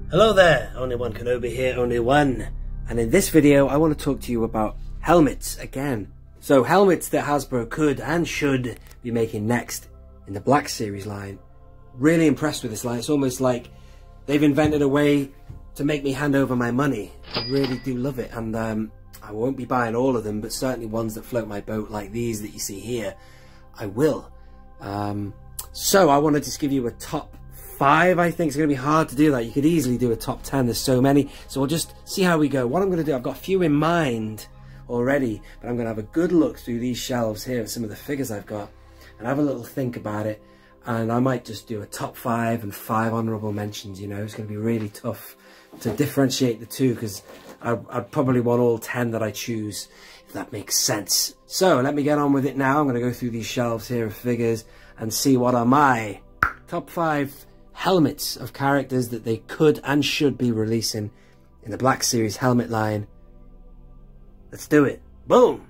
Hello there, only one Kenobi here, only one. And in this video, I want to talk to you about helmets again. So helmets that Hasbro could and should be making next in the Black Series line. Really impressed with this line. It's almost like they've invented a way to make me hand over my money. I really do love it. And I won't be buying all of them, but certainly ones that float my boat like these that you see here, I will. So I want to just give you a top 5. I think it's going to be hard to do that. You could easily do a top 10. There's so many. So we'll just see how we go. What I'm going to do, I've got a few in mind already, but I'm going to have a good look through these shelves here at some of the figures I've got and have a little think about it. And I might just do a top 5 and 5 honourable mentions, you know. It's going to be really tough to differentiate the two because I'd probably want all 10 that I choose, if that makes sense. So let me get on with it now. I'm going to go through these shelves here of figures and see what are my top 5 helmets of characters that they could and should be releasing in the Black Series helmet line. Let's do it. Boom!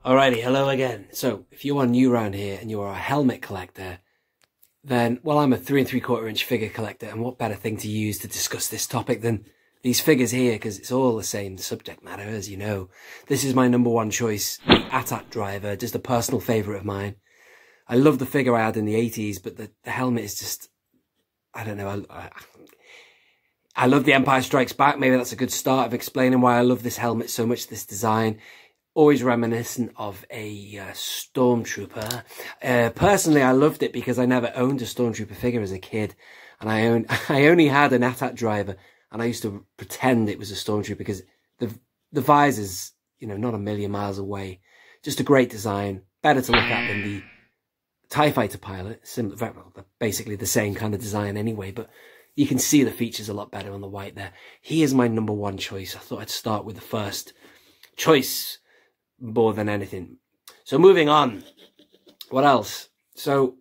Alrighty, hello again. So, if you are new around here and you are a helmet collector, then, well, I'm a 3 3/4 inch figure collector, and what better thing to use to discuss this topic than these figures here, because it's all the same subject matter, as you know. This is my number 1 choice, the AT-AT driver, just a personal favourite of mine. I love the figure I had in the 80s, but the helmet is just, I don't know, I love the Empire Strikes Back. Maybe that's a good start of explaining why I love this helmet so much, this design. Always reminiscent of a Stormtrooper. Personally, I loved it because I never owned a Stormtrooper figure as a kid, and I only had an AT-AT driver. And I used to pretend it was a Stormtrooper because the visor's, you know, not a million miles away. Just a great design. Better to look at than the TIE Fighter pilot. Similar, basically the same kind of design anyway, but you can see the features a lot better on the white there. He is my number 1 choice. I thought I'd start with the first choice more than anything. So moving on. What else? So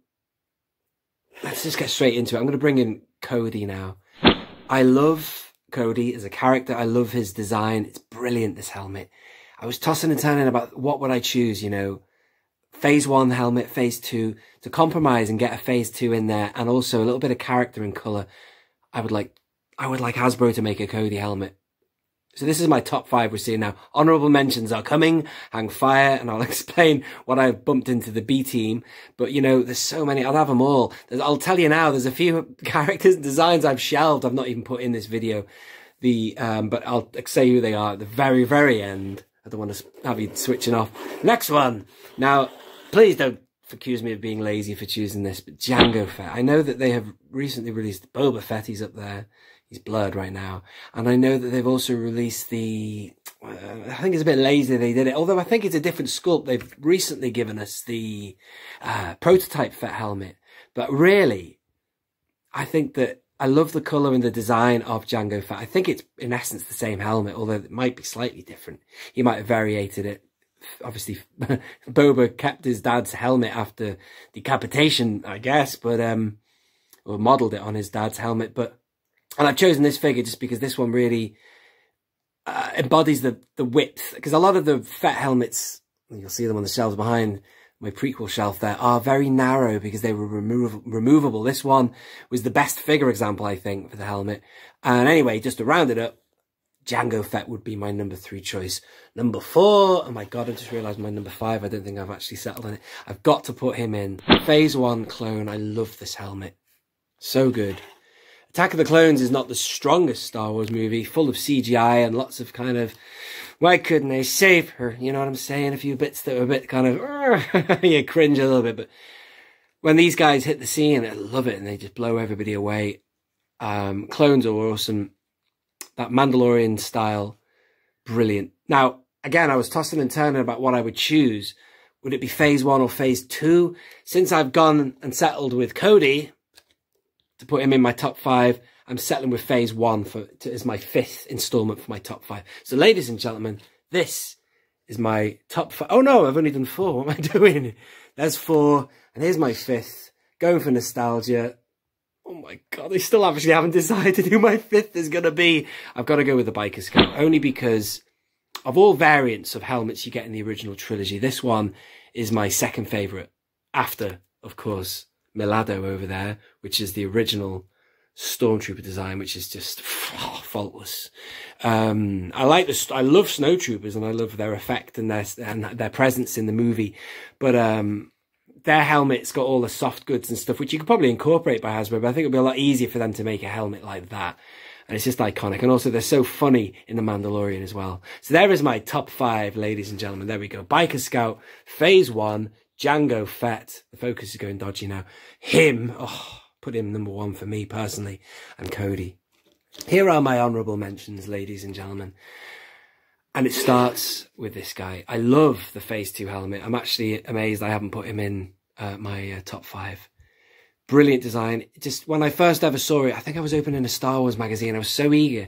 let's just get straight into it. I'm going to bring in Cody now. I love Cody as a character. I love his design. It's brilliant, this helmet. I was tossing and turning about what would I choose, you know. Phase 1 helmet, Phase 2, to compromise and get a Phase 2 in there, and also a little bit of character and colour. I would like Hasbro to make a Cody helmet. So this is my top 5 we're seeing now. Honourable mentions are coming, hang fire, and I'll explain what I've bumped into the B team. But, you know, there's so many. I'll have them all. I'll tell you now, there's a few characters and designs I've shelved. I've not even put in this video. But I'll say who they are at the very, very end. I don't want to have you switching off. Next one. Now, please don't accuse me of being lazy for choosing this, but Jango Fett. I know that they have recently released Boba Fett. He's up there. He's blurred right now. And I know that they've also released the, I think it's a bit lazy they did it, although I think it's a different sculpt. They've recently given us the prototype Fett helmet. But really, I think that I love the colour and the design of Jango Fett. I think it's in essence the same helmet, although it might be slightly different. He might have variated it. Obviously, Boba kept his dad's helmet after decapitation, I guess, but, or modelled it on his dad's helmet, but, and I've chosen this figure just because this one really embodies the width. Because a lot of the Fett helmets, you'll see them on the shelves behind my prequel shelf there, are very narrow because they were removable. This one was the best figure example, I think, for the helmet. And anyway, just to round it up, Jango Fett would be my number 3 choice. Number 4, oh my god, I just realised my number 5, I don't think I've actually settled on it. I've got to put him in. Phase 1 clone, I love this helmet. So good. Attack of the Clones is not the strongest Star Wars movie, full of CGI and lots of kind of, why couldn't they save her? You know what I'm saying? A few bits that were a bit kind of, you cringe a little bit, but when these guys hit the scene, I love it and they just blow everybody away. Clones are awesome. That Mandalorian style, brilliant. Now, again, I was tossing and turning about what I would choose. Would it be Phase 1 or Phase 2? Since I've gone and settled with Cody, to put him in my top 5, I'm settling with Phase 1 as my 5th installment for my top 5. So ladies and gentlemen, this is my top 5. Oh no, I've only done 4. What am I doing? There's 4, and here's my 5th. Going for nostalgia. Oh my god, I still actually haven't decided who my 5th is going to be. I've got to go with the Biker Scout, only because of all variants of helmets you get in the original trilogy, this one is my second favourite after of course, Milado over there, which is the original Stormtrooper design, which is just faultless. I love Snowtroopers, and I love their effect and their presence in the movie, but their helmet's got all the soft goods and stuff, which you could probably incorporate by Hasbro, but I think it'd be a lot easier for them to make a helmet like that. And it's just iconic. And also, they're so funny in The Mandalorian as well. So there is my top 5, ladies and gentlemen. There we go. Biker Scout, Phase 1, Jango Fett. The focus is going dodgy now. Him. Oh, put him number 1 for me personally. And Cody. Here are my honourable mentions, ladies and gentlemen. And it starts with this guy. I love the Phase 2 helmet. I'm actually amazed I haven't put him in my top 5. Brilliant design. Just when I first ever saw it, I think I was opening a Star Wars magazine. I was so eager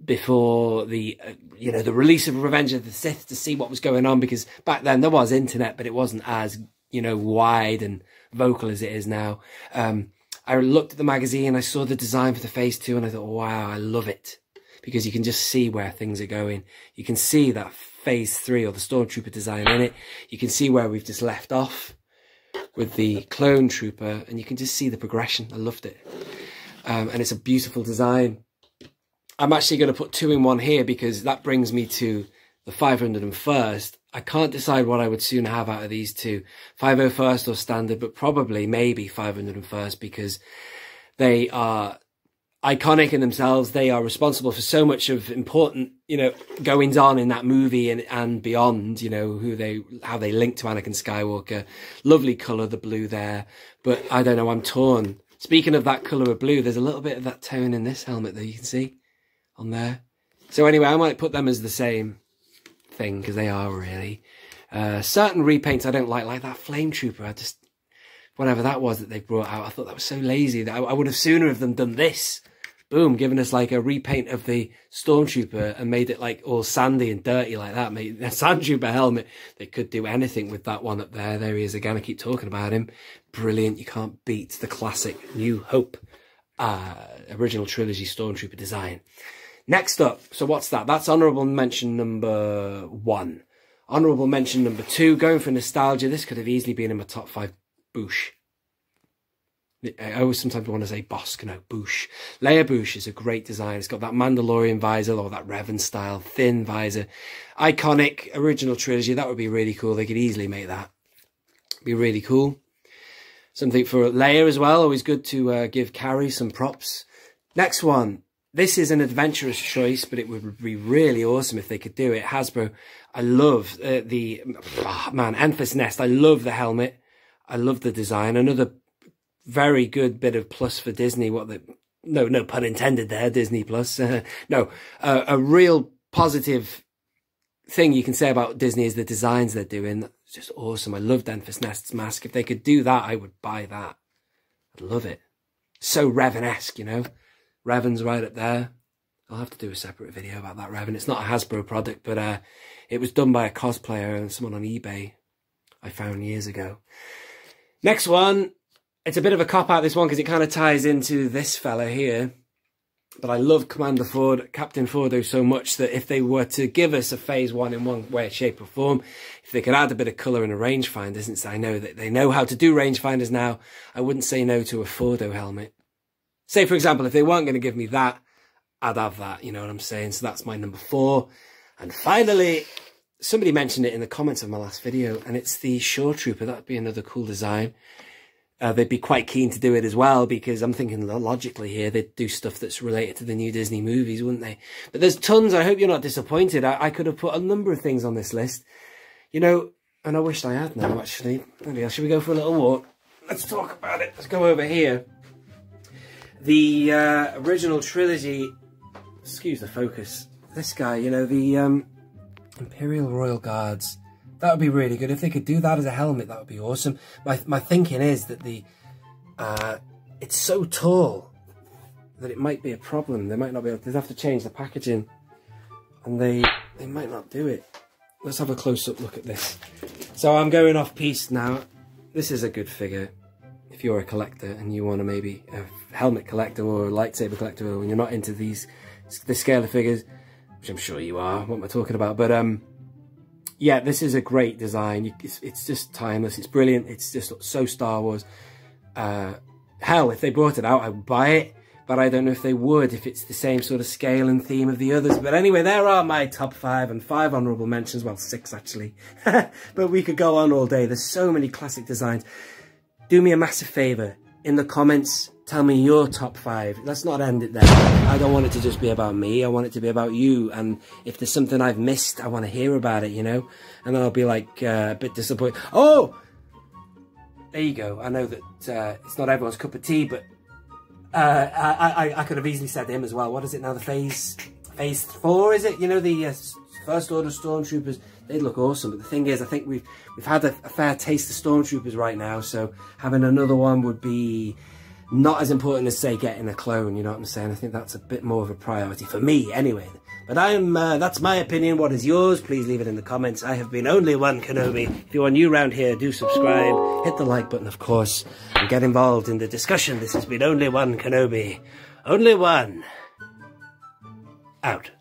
before the, the release of Revenge of the Sith to see what was going on, because back then there was internet, but it wasn't as, wide and vocal as it is now. I looked at the magazine, I saw the design for the Phase 2, and I thought, wow, I love it. Because you can just see where things are going. You can see that Phase 3 or the Stormtrooper design in it. You can see where we've just left off with the Clone Trooper, and you can just see the progression. I loved it. And it's a beautiful design. I'm actually going to put 2 in 1 here, because that brings me to the 501st. I can't decide what I would sooner have out of these two, 501st or standard, but probably maybe 501st, because they are iconic in themselves. They are responsible for so much of important, goings on in that movie and beyond, how they link to Anakin Skywalker. Lovely colour, the blue there, but I don't know, I'm torn. Speaking of that colour of blue, there's a little bit of that tone in this helmet that you can see on there. So anyway, I might put them as the same thing, because they are really. Certain repaints I don't like that Flame Trooper. Whatever that was that they brought out, I thought that was so lazy. That I would have sooner of them done this. Boom, given us like a repaint of the Stormtrooper and made it like all sandy and dirty like that. Made a Sandtrooper helmet. They could do anything with that one up there. There he is again. I keep talking about him. Brilliant. You can't beat the classic New Hope original trilogy Stormtrooper design. Next up, so what's that? That's honourable mention number 1. Honourable mention number 2, going for nostalgia. This could have easily been in my top 5. Bouche. I always sometimes want to say Bossk, no, Bouche. Leia Bouche is a great design. It's got that Mandalorian visor, or that Revan style thin visor. Iconic, original trilogy. That would be really cool. They could easily make that. Be really cool. Something for Leia as well. Always good to give Carrie some props. Next one. This is an adventurous choice, but it would be really awesome if they could do it. Hasbro. I love Enfys Nest. I love the helmet. I love the design. Another very good bit of plus for Disney. No pun intended there, Disney Plus. A real positive thing you can say about Disney is the designs they're doing. It's just awesome. I loved Enfys Nest's mask. If they could do that, I would buy that. I'd love it. So Revan-esque, Revan's right up there. I'll have to do a separate video about that Revan. It's not a Hasbro product, but it was done by a cosplayer and someone on eBay I found years ago. Next one, it's a bit of a cop-out, this one, because it kind of ties into this fella here. But I love Commander Ford, Captain Fordo so much that if they were to give us a Phase 1 in one way, shape or form, if they could add a bit of colour and a rangefinder, since I know that they know how to do rangefinders now, I wouldn't say no to a Fordo helmet. Say, for example, if they weren't going to give me that, I'd have that, you know what I'm saying? So that's my number 4. And finally, somebody mentioned it in the comments of my last video, and it's the Shore Trooper. That'd be another cool design. They'd be quite keen to do it as well, because I'm thinking logically here, they'd do stuff that's related to the new Disney movies, wouldn't they? But there's tons. I hope you're not disappointed. I could have put a number of things on this list, and I wished I had now, actually. Anyway, should we go for a little walk? Let's talk about it. Let's go over here. The original trilogy, excuse the focus, this guy, the Imperial Royal Guards. That would be really good. If they could do that as a helmet, that would be awesome. My thinking is that it's so tall that it might be a problem. They might not be able to, they'd have to change the packaging, and they might not do it. Let's have a close-up look at this. So I'm going off piste now. This is a good figure. If you're a collector and you want to maybe a helmet collector or a lightsaber collector, or when you're not into this scale of figures, which I'm sure you are, what am I talking about? But yeah, this is a great design. It's just timeless. It's brilliant. It's just so Star Wars. Hell, if they brought it out, I would buy it. But I don't know if they would, if it's the same sort of scale and theme of the others. But anyway, there are my top 5 and 5 honourable mentions. Well, 6 actually. But we could go on all day. There's so many classic designs. Do me a massive favour. In the comments, tell me your top 5. Let's not end it there. I don't want it to just be about me. I want it to be about you. And if there's something I've missed, I want to hear about it, you know? And then I'll be like a bit disappointed. Oh! There you go. I know that it's not everyone's cup of tea, but I could have easily said him as well. What is it now? The phase 4, is it? You know, the First Order Stormtroopers. They look awesome. But the thing is, I think we've had a fair taste of Stormtroopers right now. So having another one would be not as important as, say, getting a clone. You know what I'm saying? I think that's a bit more of a priority for me, anyway. But that's my opinion. What is yours? Please leave it in the comments. I have been Only One Kenobi. If you are new around here, do subscribe. Hit the like button, of course. And get involved in the discussion. This has been Only One Kenobi. Only one. Out.